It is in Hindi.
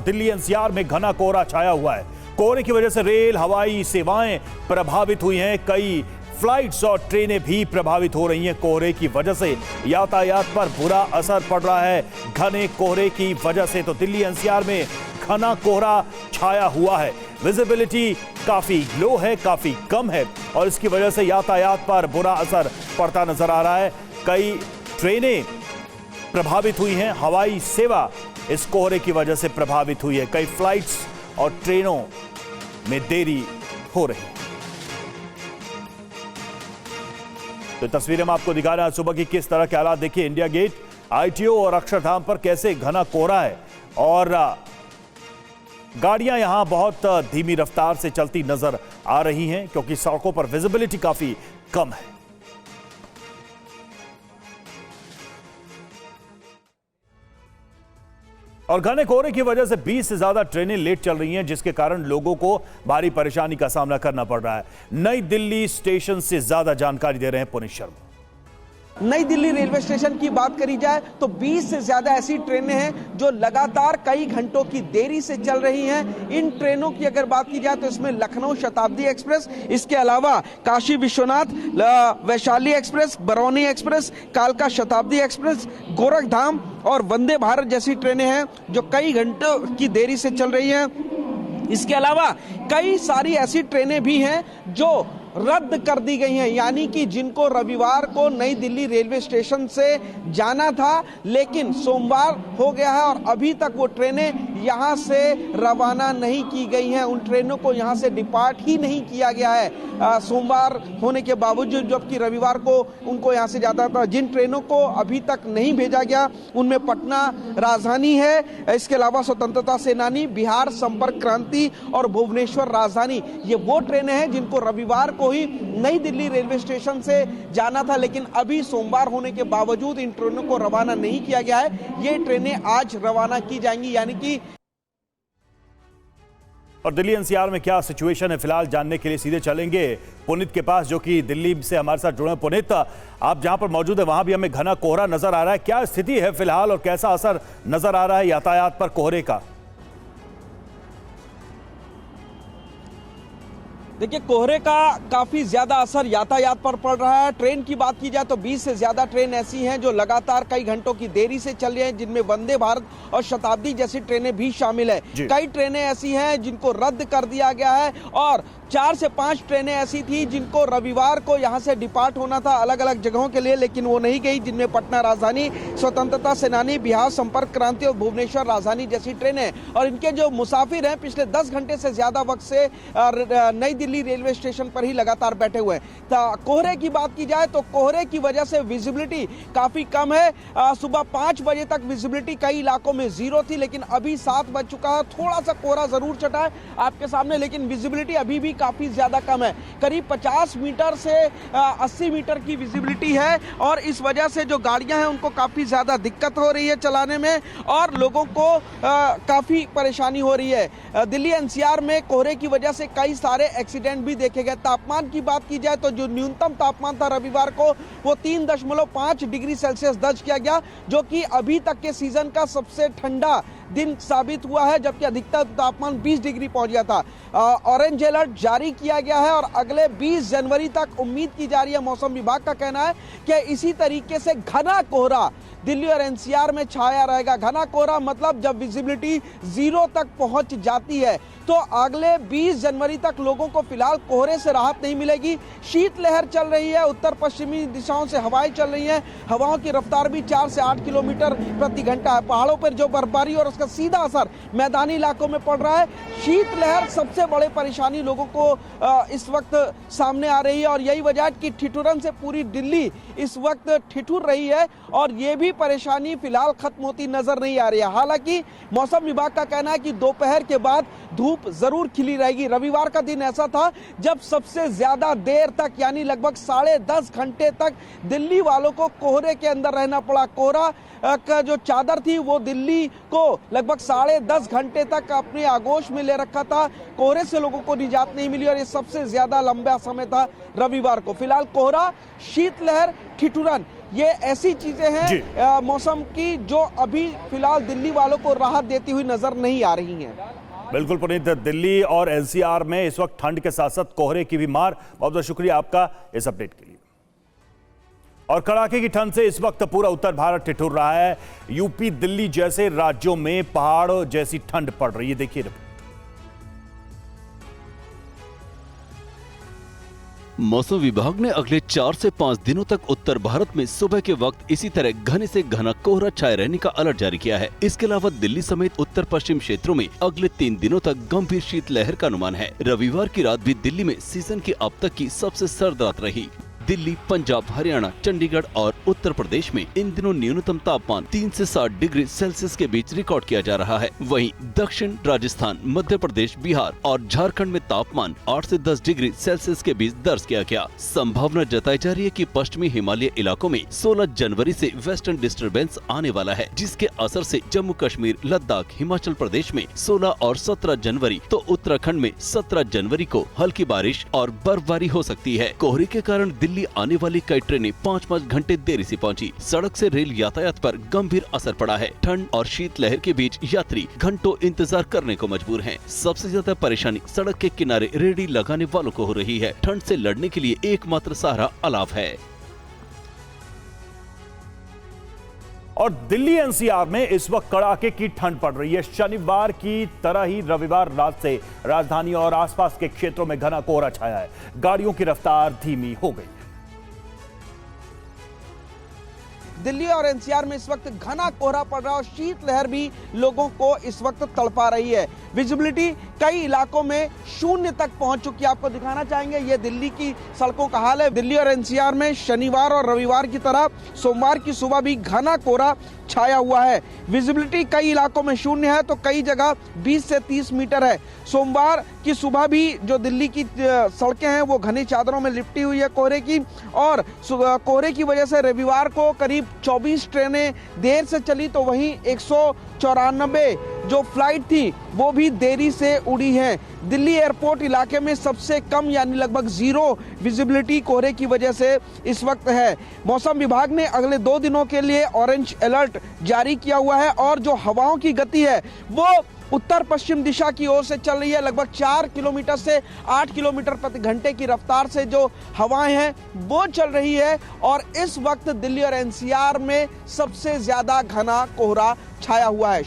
दिल्ली एनसीआर में घना कोहरा छाया हुआ है। कोहरे की वजह से रेल हवाई सेवाएं प्रभावित हुई हैं। कई फ्लाइट्स और ट्रेनें भी प्रभावित हो रही हैं। कोहरे की वजह से यातायात पर बुरा असर पड़ रहा है। घने कोहरे की वजह से तो दिल्ली एनसीआर में घना कोहरा छाया हुआ है। विजिबिलिटी काफी लो है, काफी कम है और इसकी वजह से यातायात पर बुरा असर पड़ता नजर आ रहा है। कई ट्रेनें प्रभावित हुई हैं। हवाई सेवा इस कोहरे की वजह से प्रभावित हुई है। कई फ्लाइट्स और ट्रेनों में देरी हो रही है। तो तस्वीरें हम आपको दिखा रहे हैं सुबह की किस तरह के हालात। देखिए इंडिया गेट, आईटीओ और अक्षरधाम पर कैसे घना कोहरा है और गाड़ियां यहां बहुत धीमी रफ्तार से चलती नजर आ रही हैं क्योंकि सड़कों पर विजिबिलिटी काफी कम है। और घने कोहरे की वजह से 20 से ज्यादा ट्रेनें लेट चल रही हैं जिसके कारण लोगों को भारी परेशानी का सामना करना पड़ रहा है। नई दिल्ली स्टेशन से ज्यादा जानकारी दे रहे हैं पुनीत शर्मा। नई दिल्ली रेलवे स्टेशन की बात करी जाए तो 20 से ज्यादा ऐसी ट्रेनें हैं जो लगातार कई घंटों की देरी से चल रही हैं। इन ट्रेनों की अगर बात की जाए तो इसमें लखनऊ शताब्दी एक्सप्रेस, इसके अलावा काशी विश्वनाथ, वैशाली एक्सप्रेस, बरौनी एक्सप्रेस, कालका शताब्दी एक्सप्रेस, गोरखधाम और वंदे भारत जैसी ट्रेनें हैं जो कई घंटों की देरी से चल रही हैं। इसके अलावा कई सारी ऐसी ट्रेनें भी हैं जो रद्द कर दी गई हैं, यानी कि जिनको रविवार को नई दिल्ली रेलवे स्टेशन से जाना था लेकिन सोमवार हो गया है और अभी तक वो ट्रेनें यहां से रवाना नहीं की गई हैं। उन ट्रेनों को यहां से डिपार्ट ही नहीं किया गया है सोमवार होने के बावजूद, जबकि रविवार को उनको यहां से जाता था। जिन ट्रेनों को अभी तक नहीं भेजा गया उनमें पटना राजधानी है, इसके अलावा स्वतंत्रता सेनानी, बिहार संपर्क क्रांति और भुवनेश्वर राजधानी। ये वो ट्रेनें हैं जिनको रविवार को ही नई दिल्ली रेलवे स्टेशन से जाना था लेकिन अभी सोमवार होने के बावजूद इन ट्रेनों को रवाना नहीं किया गया है। ये ट्रेनें आज रवाना की जाएंगी, यानी कि। और दिल्ली एनसीआर में क्या सिचुएशन है फिलहाल जानने के लिए सीधे चलेंगे पुनीत के पास जो कि दिल्ली से हमारे साथ जुड़े हैं। पुनीत, आप जहां पर मौजूद है वहां भी हमें घना कोहरा नजर आ रहा है। क्या स्थिति है फिलहाल और कैसा असर नजर आ रहा है यातायात पर कोहरे का? देखिए, कोहरे का काफी ज्यादा असर यातायात पर पड़ रहा है। ट्रेन की बात की जाए तो 20 से ज्यादा ट्रेन ऐसी हैं जो लगातार कई घंटों की देरी से चल रही हैं, जिनमें वंदे भारत और शताब्दी जैसी ट्रेनें भी शामिल है। कई ट्रेनें ऐसी हैं जिनको रद्द कर दिया गया है और 4 से 5 ट्रेनें ऐसी थी जिनको रविवार को यहां से डिपार्ट होना था अलग अलग जगहों के लिए, लेकिन वो नहीं गई, जिनमें पटना राजधानी, स्वतंत्रता सेनानी, बिहार संपर्क क्रांति और भुवनेश्वर राजधानी जैसी ट्रेनें। और इनके जो मुसाफिर हैं पिछले 10 घंटे से ज्यादा वक्त से नई दिल्ली रेलवे स्टेशन पर ही लगातार बैठे हुए हैं। कोहरे की बात की जाए तो कोहरे की वजह से विजिबिलिटी काफी कम है। सुबह 5 बजे तक विजिबिलिटी कई इलाकों में 0 थी, लेकिन अभी 7 बज चुका है। थोड़ा सा कोहरा जरूर छटा है आपके सामने, लेकिन विजिबिलिटी अभी भी काफी ज्यादा कम है। करीब 50 मीटर से 80 मीटर की विजिबिलिटी है और इस वजह से जो गाड़ियां हैं उनको काफी ज्यादा दिक्कत हो रही है चलाने में और लोगों को काफी परेशानी हो रही है। दिल्ली एनसीआर में कोहरे की वजह से कई सारे एक्सीडेंट भी देखे गए। तापमान की बात की जाए तो जो न्यूनतम तापमान था रविवार को वो 3.5 डिग्री सेल्सियस दर्ज किया गया, जो कि अभी तक के सीजन का सबसे ठंडा दिन साबित हुआ है, जबकि अधिकतम तापमान 20 डिग्री पहुंच गया था। ऑरेंज अलर्ट जारी किया गया है और अगले 20 जनवरी तक उम्मीद की जा रही है। मौसम विभाग का कहना है कि इसी तरीके से घना कोहरा दिल्ली और एनसीआर में छाया रहेगा। घना कोहरा मतलब जब विजिबिलिटी 0 तक पहुंच जाती है तो अगले 20 जनवरी तक लोगों को फिलहाल कोहरे से राहत नहीं मिलेगी। शीतलहर चल रही है, उत्तर पश्चिमी दिशाओं से हवाएं चल रही हैं। हवाओं की रफ्तार भी 4 से 8 किलोमीटर प्रति घंटा है। पहाड़ों पर जो बर्फबारी और उसका सीधा असर मैदानी इलाकों में पड़ रहा है। शीतलहर सबसे बड़ी परेशानी लोगों को इस वक्त सामने आ रही है और यही वजह है कि ठिठुरन से पूरी दिल्ली इस वक्त ठिठुर रही है और ये भी परेशानी फिलहाल खत्म होती नजर नहीं आ रही है। हालांकि मौसम विभाग का कहना है कि दोपहर के बाद धूप जरूर खिली रहेगी। रविवार का दिन ऐसा था जब सबसे ज्यादा देर तक यानी लगभग 10.5 घंटे तक दिल्ली वालों को कोहरे के अंदर रहना पड़ा। कोहरा का जो चादर थी वो दिल्ली को लगभग 10.5 घंटे तक अपने आगोश में ले रखा था। कोहरे से लोगों को निजात नहीं मिली और ये सबसे ज्यादा लंबा समय था रविवार को। फिलहाल कोहरा, शीतलहर, ठिठुरन ये ऐसी चीजें हैं मौसम की जो अभी फिलहाल दिल्ली वालों को राहत देती हुई नजर नहीं आ रही हैं। बिल्कुल पुनीत, दिल्ली और एनसीआर में इस वक्त ठंड के साथ साथ कोहरे की भी मार। बहुत बहुत शुक्रिया आपका इस अपडेट के लिए। और कड़ाके की ठंड से इस वक्त पूरा उत्तर भारत ठिठुर रहा है। यूपी, दिल्ली जैसे राज्यों में पहाड़ जैसी ठंड पड़ रही है। देखिए मौसम विभाग ने अगले 4 से 5 दिनों तक उत्तर भारत में सुबह के वक्त इसी तरह घने से घना कोहरा छाए रहने का अलर्ट जारी किया है। इसके अलावा दिल्ली समेत उत्तर पश्चिम क्षेत्रों में अगले 3 दिनों तक गंभीर शीतलहर का अनुमान है। रविवार की रात भी दिल्ली में सीजन की अब तक की सबसे सर्द रात रही। दिल्ली, पंजाब, हरियाणा, चंडीगढ़ और उत्तर प्रदेश में इन दिनों न्यूनतम तापमान 3 से 7 डिग्री सेल्सियस के बीच रिकॉर्ड किया जा रहा है। वहीं दक्षिण राजस्थान, मध्य प्रदेश, बिहार और झारखंड में तापमान 8 से 10 डिग्री सेल्सियस के बीच दर्ज किया गया। संभावना जताई जा रही है कि पश्चिमी हिमालय इलाकों में 16 जनवरी से वेस्टर्न डिस्टर्बेंस आने वाला है, जिसके असर से जम्मू कश्मीर, लद्दाख, हिमाचल प्रदेश में 16 और 17 जनवरी तो उत्तराखंड में 17 जनवरी को हल्की बारिश और बर्फबारी हो सकती है। कोहरे के कारण दिल्ली आने वाली कई ट्रेनें 5-5 घंटे देरी से पहुंची। सड़क से रेल यातायात पर गंभीर असर पड़ा है। ठंड और शीतलहर के बीच यात्री घंटों इंतजार करने को मजबूर हैं। सबसे ज्यादा परेशानी सड़क के किनारे रेहड़ी लगाने वालों को हो रही है। ठंड से लड़ने के लिए एकमात्र सहारा अलाव है। और दिल्ली एनसीआर में इस वक्त कड़ाके की ठंड पड़ रही है। शनिवार की तरह ही रविवार रात से राजधानी और आसपास के क्षेत्रों में घना कोहरा छाया है। गाड़ियों की रफ्तार धीमी हो गई। दिल्ली और एनसीआर में इस वक्त घना कोहरा पड़ रहा है और शीतलहर भी लोगों को इस वक्त तड़पा रही है। विजिबिलिटी कई इलाकों में शून्य तक पहुंच चुकी है। आपको दिखाना चाहेंगे ये दिल्ली की सड़कों का हाल है। दिल्ली और एनसीआर में शनिवार और रविवार की तरह सोमवार की सुबह भी घना कोहरा छाया हुआ है। विजिबिलिटी कई इलाकों में शून्य है तो कई जगह 20 से 30 मीटर है। सोमवार की सुबह भी जो दिल्ली की सड़कें हैं वो घनी चादरों में लिपटी हुई है कोहरे की, और कोहरे की वजह से रविवार को करीब 24 ट्रेनें देर से चली तो वहीं 194 जो फ्लाइट थी वो भी देरी से उड़ी है। दिल्ली एयरपोर्ट इलाके में सबसे कम यानी लगभग 0 विजिबिलिटी कोहरे की वजह से इस वक्त है। मौसम विभाग ने अगले 2 दिनों के लिए ऑरेंज अलर्ट जारी किया हुआ है और जो हवाओं की गति है वो उत्तर पश्चिम दिशा की ओर से चल रही है। लगभग 4 किलोमीटर से 8 किलोमीटर प्रति घंटे की रफ्तार से जो हवाएं हैं वो चल रही है और इस वक्त दिल्ली और एनसीआर में सबसे ज्यादा घना कोहरा छाया हुआ है।